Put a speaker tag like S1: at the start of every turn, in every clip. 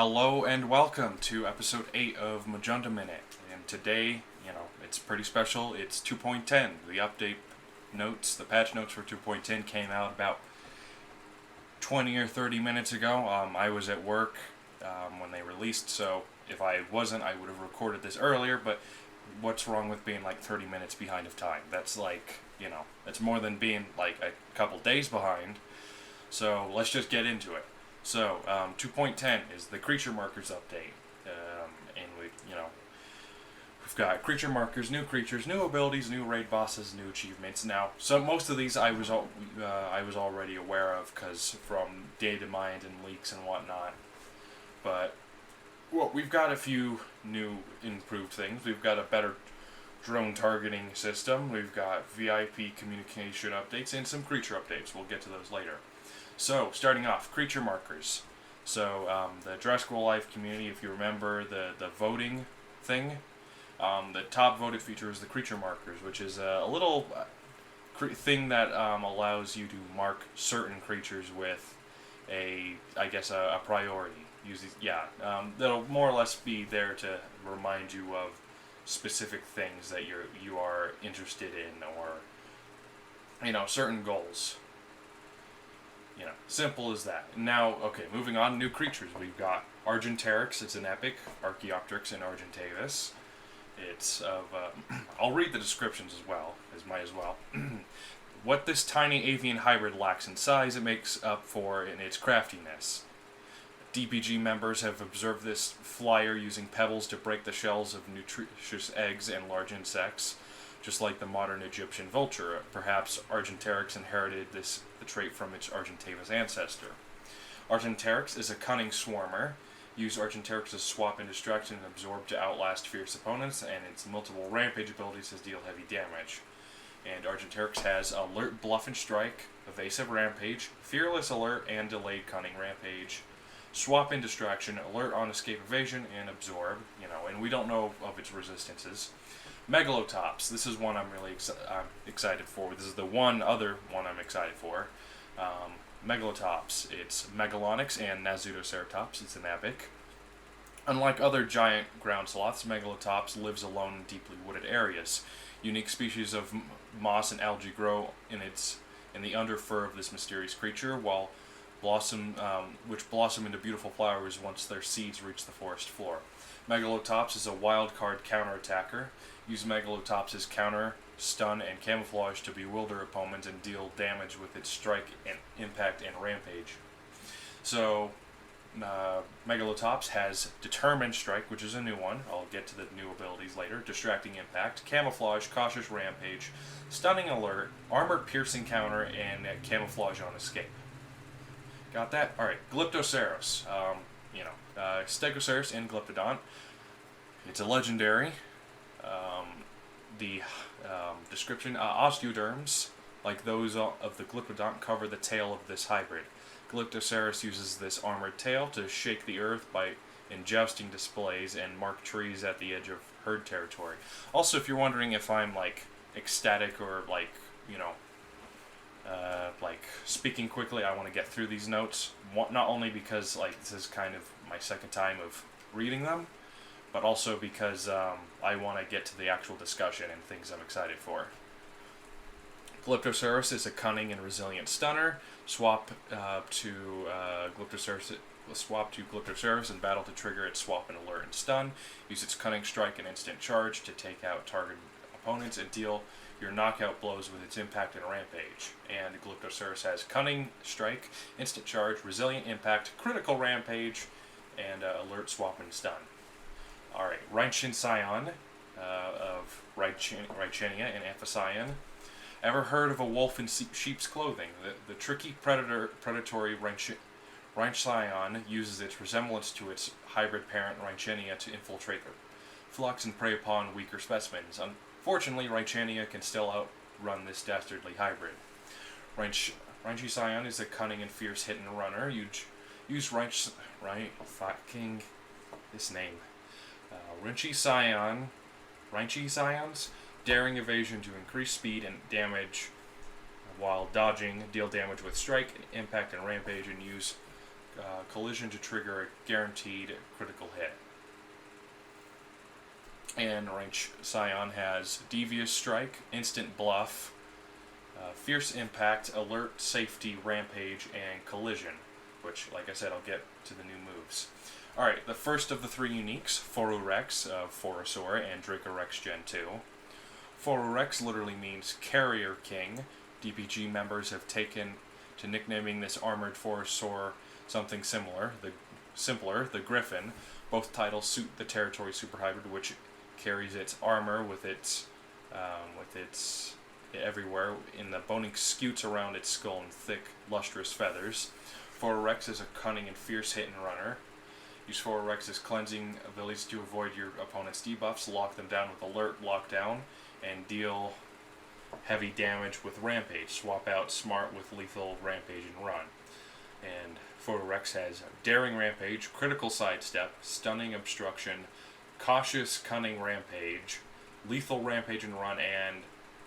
S1: Hello and welcome to episode 8 of Majunda Minute. And today, it's pretty special. It's 2.10. The update notes, the patch notes for 2.10 came out about 20 or 30 minutes ago. I was at work when they released, so if I wasn't, I would have recorded this earlier, but what's wrong with being like 30 minutes behind of time? That's it's more than being like a couple days behind. So let's just get into it. So 2.10 is the creature markers update, and we've got creature markers, new creatures, new abilities, new raid bosses, new achievements. Now, most of these I was already aware of because from data mined and leaks and whatnot. But we've got a few new improved things. We've got a better drone targeting system. We've got VIP communication updates and some creature updates. We'll get to those later. So, starting off, creature markers. So, the Jurassic World Life community, if you remember the voting thing, the top voted feature is the creature markers, which is a little thing that allows you to mark certain creatures with a priority. That'll more or less be there to remind you of specific things that you are interested in, or certain goals. Simple as that. Now, okay, moving on, new creatures. We've got Argenteryx, it's an epic, Archaeopteryx and Argentavis. It's of, I'll read the descriptions might as well. What this tiny avian hybrid lacks in size, it makes up for in its craftiness. DPG members have observed this flyer using pebbles to break the shells of nutritious eggs and large insects. Just like the modern Egyptian vulture, perhaps Argenteryx inherited the trait from its Argentavis ancestor. Argenteryx is a cunning swarmer. Use Argenteryx to swap in distraction and absorb to outlast fierce opponents, and its multiple rampage abilities to deal heavy damage. And Argenteryx has Alert, Bluff, and Strike, Evasive Rampage, Fearless Alert, and Delayed Cunning Rampage. Swap in Distraction, Alert on Escape Evasion, and Absorb, and we don't know of its resistances. Megalotops. This is one I'm really excited for. This is the one other one I'm excited for. Megalotops. It's Megalonyx and Nazutoceratops. It's an epic. Unlike other giant ground sloths, Megalotops lives alone in deeply wooded areas. Unique species of moss and algae grow in the underfur of this mysterious creature, which blossom into beautiful flowers once their seeds reach the forest floor. Megalotops is a wild card counterattacker. Use Megalotops' counter, stun, and camouflage to bewilder opponents and deal damage with its strike, and impact, and rampage. So, Megalotops has Determined Strike, which is a new one. I'll get to the new abilities later. Distracting Impact, Camouflage, Cautious Rampage, Stunning Alert, Armor-Piercing Counter, and Camouflage on Escape. Got that? Alright, Glyptoceros. Stegosaurus and Glyptodont. It's a legendary. The description, osteoderms, like those of the Glyptodont, cover the tail of this hybrid. Glyptoceros uses this armored tail to shake the earth in jousting displays and mark trees at the edge of herd territory. Also, if you're wondering if I'm ecstatic or speaking quickly, I want to get through these notes. Not only because this is kind of my second time of reading them, but also because I want to get to the actual discussion and things I'm excited for. Glyptoceros is a cunning and resilient stunner. Swap to Glyptoceros in battle to trigger its swap and alert and stun. Use its cunning strike and instant charge to take out target opponents and deal your knockout blows with its impact and rampage. And Glyptoceros has cunning strike, instant charge, resilient impact, critical rampage, and alert, swap, and stun. Alright, Rainchin Scion of Raichenia and Amphicyon. Ever heard of a wolf in sheep's clothing? The tricky predatory Rainchin uses its resemblance to its hybrid parent Raichenia to infiltrate the flocks and prey upon weaker specimens. Unfortunately, Raichenia can still outrun this dastardly hybrid. Rainchin is a cunning and fierce hit and runner. Use Rainchin's daring evasion to increase speed and damage while dodging, deal damage with strike, impact, and rampage, and use collision to trigger a guaranteed critical hit. And Range Scion has Devious Strike, Instant Bluff, Fierce Impact, Alert, Safety, Rampage, and Collision, which, like I said, I'll get to the new moves. Alright, the first of the three uniques, Forurex of Forasaur and Dracorex Gen 2. Forurex literally means Carrier King. DPG members have taken to nicknaming this armored Forasaur something similar, the Griffin. Both titles suit the Territory Super Hybrid, which carries its armor with its everywhere in the bony scutes around its skull and thick, lustrous feathers. Forurex is a cunning and fierce hit and runner. Use Forurex's cleansing abilities to avoid your opponent's debuffs, lock them down with Alert, Lockdown, and deal heavy damage with Rampage. Swap out Smart with Lethal, Rampage, and Run. And Forurex has Daring Rampage, Critical Sidestep, Stunning Obstruction, Cautious Cunning Rampage, Lethal Rampage and Run, and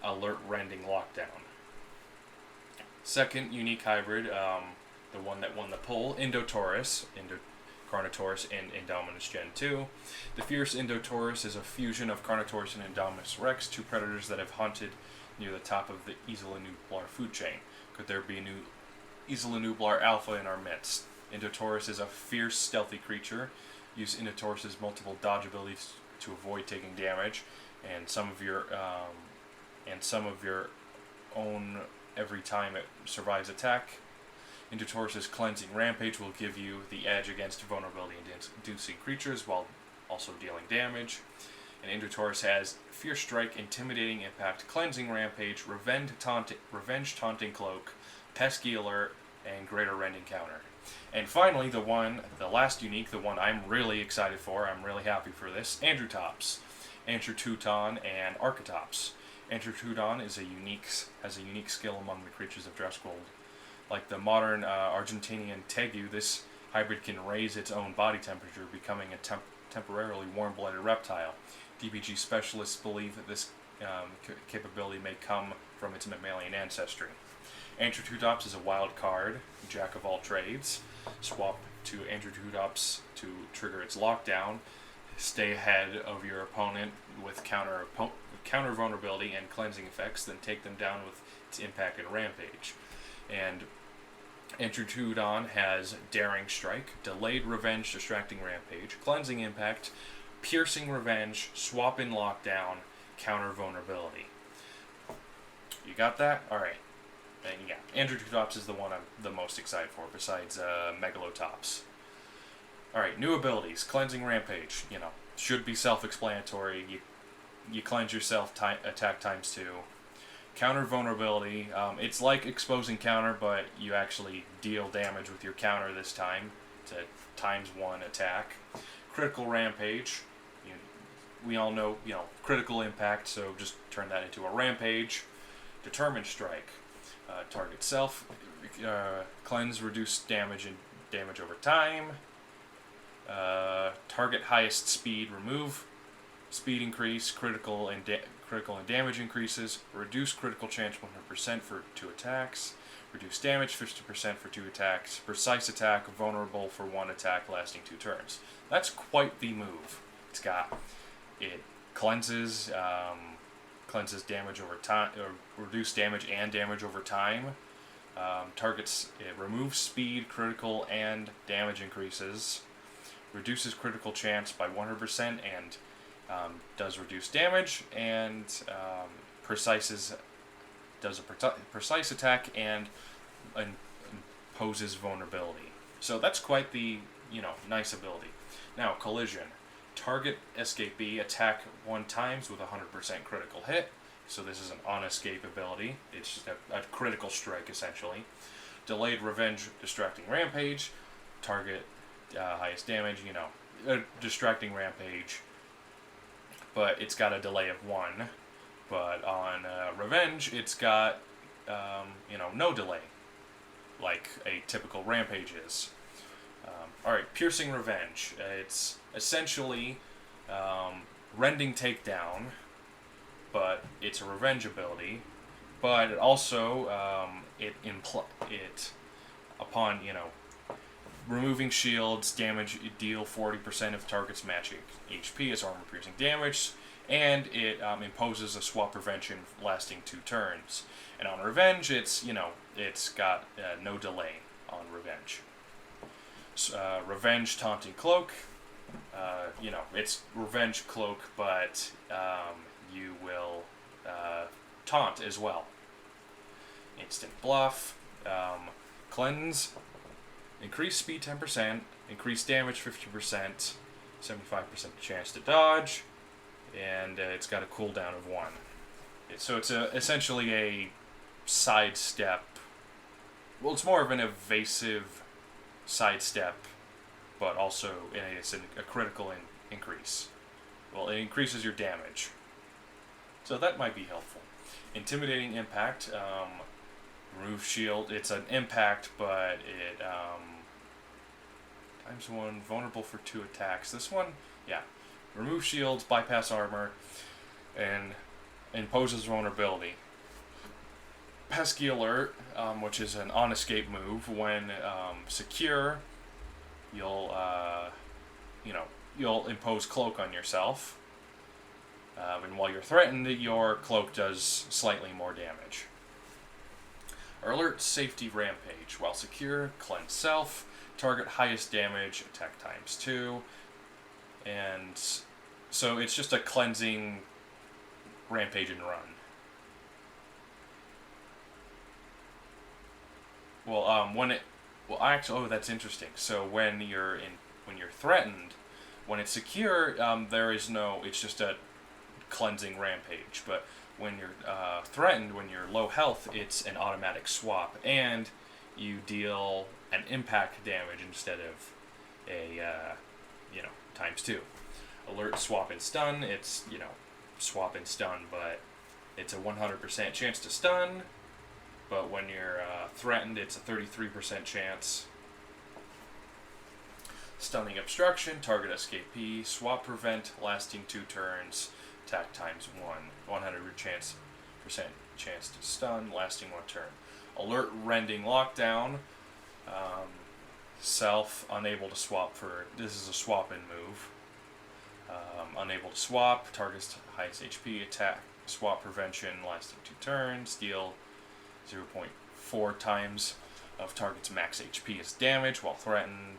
S1: Alert Rending Lockdown. Second unique hybrid, the one that won the poll, Indotaurus, Carnotaurus, and Indominus Gen 2. The fierce Indotaurus is a fusion of Carnotaurus and Indominus Rex, two predators that have hunted near the top of the Isla Nublar food chain. Could there be a new Isla Nublar Alpha in our midst? Indotaurus is a fierce, stealthy creature. Use Indotaurus's multiple dodge abilities to avoid taking damage, and some of your own every time it survives attack. Indotaurus's Cleansing Rampage will give you the edge against vulnerability-inducing creatures while also dealing damage. And Indotaurus has Fierce Strike, Intimidating Impact, Cleansing Rampage, Revenge Taunting Cloak, Pesky Alert, and Greater Rending Counter. And finally, the last unique, the one I'm really excited for, I'm really happy for this, Androtops, Androteuton, and Archetops. Androteuton has a unique skill among the creatures of Dressgold. Like the modern Argentinian Tegu, this hybrid can raise its own body temperature, becoming a temporarily warm-blooded reptile. DPG specialists believe that this capability may come from its mammalian ancestry. Androteutops is a wild card, jack of all trades. Swap to Androteutops to trigger its lockdown. Stay ahead of your opponent with counter vulnerability and cleansing effects, then take them down with its impact and rampage. And Androteuton has Daring Strike, Delayed Revenge, Distracting Rampage, Cleansing Impact, Piercing Revenge, Swap in Lockdown, Counter Vulnerability. You got that? Alright. And yeah, Androteutops is the one I'm the most excited for, besides Megalotops. Alright, new abilities. Cleansing Rampage, should be self-explanatory. You cleanse yourself, attack times 2. Counter Vulnerability, it's like Exposing Counter, but you actually deal damage with your counter this time. It's a ×1 attack. Critical Rampage, we all know, critical impact, so just turn that into a rampage. Determined Strike, target self, cleanse, reduce damage and damage over time. Target highest speed, remove speed increase, critical and damage increases, reduce critical chance 100% for 2 attacks, reduce damage 50% for 2 attacks, precise attack, vulnerable for 1 attack lasting 2 turns. That's quite the move. It cleanses damage over time, or reduce damage and damage over time. It removes speed, critical, and damage increases, reduces critical chance by 100%, and does reduce damage, and does a precise attack and imposes vulnerability. So that's quite the nice ability. Now Collision. Target escapee, attack 1 times with a 100% critical hit. So this is an on-escape ability. It's just a critical strike, essentially. Delayed Revenge, Distracting Rampage. Target highest damage, Distracting Rampage. But it's got a delay of 1. But on Revenge, it's got, no delay, like a typical Rampage is. Alright, Piercing Revenge. It's essentially Rending Takedown, but it's a revenge ability. But it also, Removing shields, damage, deal 40% of target's match HP as armor-piercing damage, and it imposes a swap prevention lasting 2 turns. And on Revenge, it's got no delay on Revenge. Revenge Taunting Cloak. It's Revenge Cloak, but you will taunt as well. Instant Bluff. Cleanse. Increase speed 10%. Increase damage 50%. 75% chance to dodge. And it's got a cooldown of 1. So it's essentially a sidestep. Well, it's more of an evasive sidestep, but also it's a critical increase. Well, it increases your damage. So that might be helpful. Intimidating Impact. Remove shield. It's an impact, but it times 1, vulnerable for 2 attacks. This one, yeah. Remove shields, bypass armor, and imposes vulnerability. Pesky Alert, which is an on-escape move. When secure, you'll impose cloak on yourself. And while you're threatened, your cloak does slightly more damage. Alert Safety Rampage. While secure, cleanse self. Target highest damage, attack times 2. And so it's just a cleansing rampage and run. That's interesting. So when you're threatened, when it's secure, it's just a cleansing rampage. But when you're threatened, when you're low health, it's an automatic swap, and you deal an impact damage instead of a times 2. Alert Swap and Stun. It's swap and stun, but it's a 100% chance to stun. But when you're threatened, it's a 33% chance. Stunning Obstruction, target escapee, swap prevent, lasting 2 turns, attack times 1, 100% chance to stun, lasting 1 turn. Alert Rending Lockdown, self, unable to swap this is a swap-in move. Unable to swap, target's highest HP, attack, swap prevention, lasting 2 turns, deal 0.4 times of target's max HP as damage while threatened.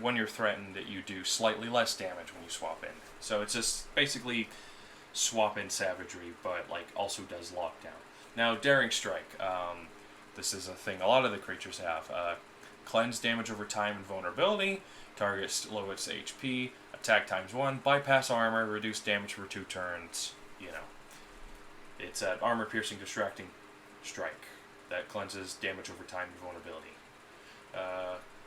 S1: When you're threatened, you do slightly less damage when you swap in. So it's just basically swap in savagery, but also does lockdown. Now, Daring Strike. This is a thing a lot of the creatures have. Cleanse damage over time and vulnerability. Target lowest HP. Attack times 1. Bypass armor. Reduce damage for 2 turns. It's an armor-piercing distracting strike that cleanses damage over time and vulnerability.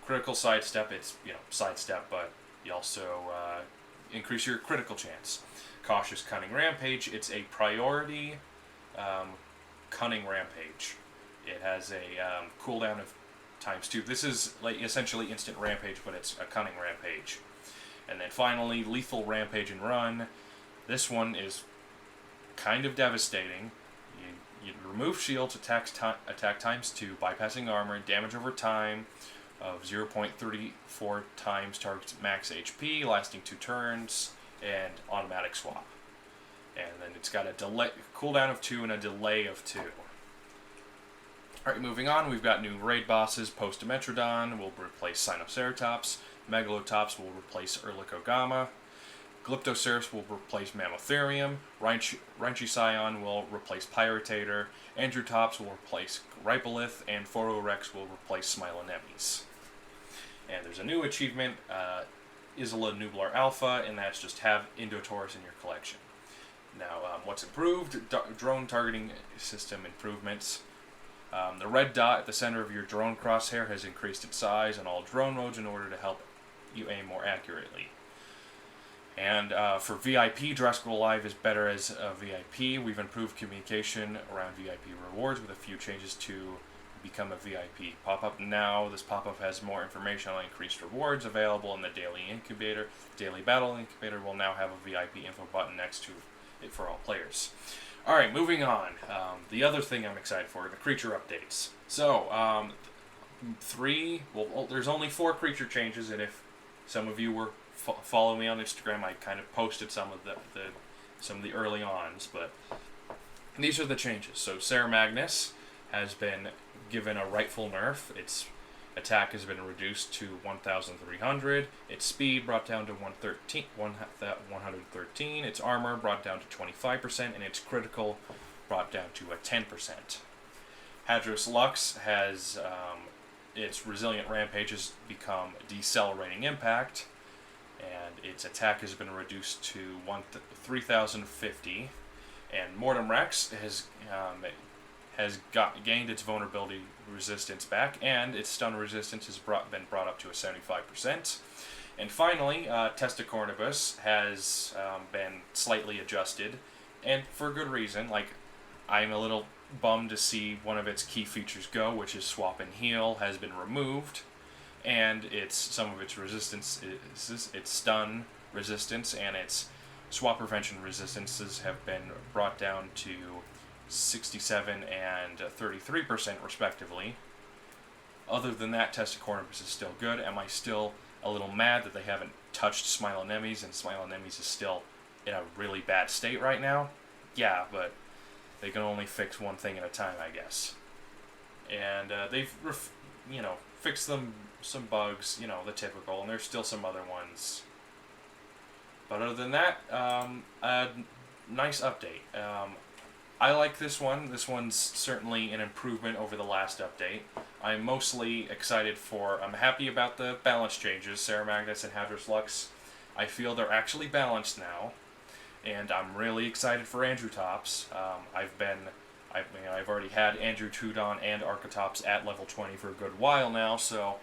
S1: Critical sidestep. It's sidestep, but you also increase your critical chance. Cautious Cunning Rampage. It's a priority cunning rampage. It has a cooldown of times 2. This is essentially instant rampage, but it's a cunning rampage. And then finally, Lethal Rampage and Run. This one is kind of devastating. You remove shields, attack times 2, bypassing armor, damage over time of 0.34 times target's max HP, lasting 2 turns, and automatic swap. And then it's got a cooldown of 2 and a delay of 2. Alright, moving on, we've got new raid bosses. Post-Dimetrodon will replace Sinoceratops. Megalatops will replace Erlicogama. Glyptoceras will replace Mammotherium. Rainchy Scion will replace Pyritator. Androtops will replace Ripolith. And Phororex will replace Smilonemes. And there's a new achievement, Isla Nublar Alpha, and that's just have Indotaurus in your collection. Now, what's improved? Drone targeting system improvements. The red dot at the center of your drone crosshair has increased its size in all drone modes in order to help you aim more accurately. And for VIP, Jurassic World Live is better as a VIP. We've improved communication around VIP rewards with a few changes to become a VIP. Pop-up now. This pop-up has more information on increased rewards available in the Daily Incubator. Daily Battle Incubator will now have a VIP info button next to it for all players. Alright, moving on. The other thing I'm excited for, the creature updates. So, there's only 4 creature changes, and if some of you were following me on Instagram, I kind of posted some of the early ons, but these are the changes. So, Sarah Magnus has been given a rightful nerf. Its attack has been reduced to 1,300. Its speed brought down to 113. Its armor brought down to 25%, and its critical brought down to a 10%. Hadros Lux has its resilient rampage has become decelerating impact, and its attack has been reduced to 3,050. And Mortem Rex has gained its vulnerability resistance back, and its stun resistance has been brought up to a 75%. And finally, Testicornibus has been slightly adjusted, and for good reason. Like, I'm a little bummed to see one of its key features go, which is Swap and Heal, has been removed, and some of its resistance, its stun resistance and its swap prevention resistances have been brought down to 67 and 33% respectively. Other than that, Testicornibus is still good. Am I still a little mad that they haven't touched Smilonemes, and Smilonemes is still in a really bad state right now? Yeah, but they can only fix one thing at a time, I guess. And they've, fixed some bugs, the typical, and there's still some other ones. But other than that, a nice update. I like this one. This one's certainly an improvement over the last update. I'm mostly excited I'm happy about the balance changes, Sarah Magnus and Hadros Lux. I feel they're actually balanced now, and I'm really excited for Andrew Tops. I've already had Andrew Tudon and Architops at level 20 for a good while now, so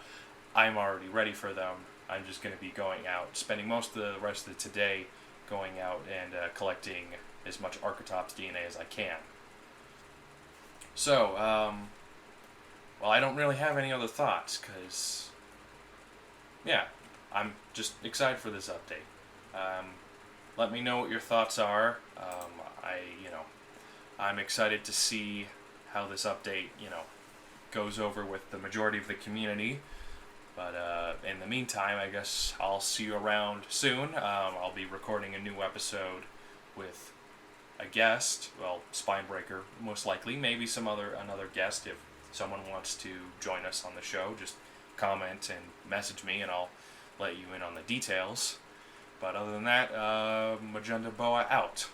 S1: I'm already ready for them. I'm just going to be going out, spending most of the rest of today going out and collecting as much Architops DNA as I can. So, I don't really have any other thoughts, because, I'm just excited for this update. Let me know what your thoughts are. I'm excited to see how this update, goes over with the majority of the community. But in the meantime, I guess I'll see you around soon. I'll be recording a new episode with a guest, Spinebreaker, most likely. Maybe another guest if someone wants to join us on the show. Just comment and message me, and I'll let you in on the details. But other than that, Majunda Boa out.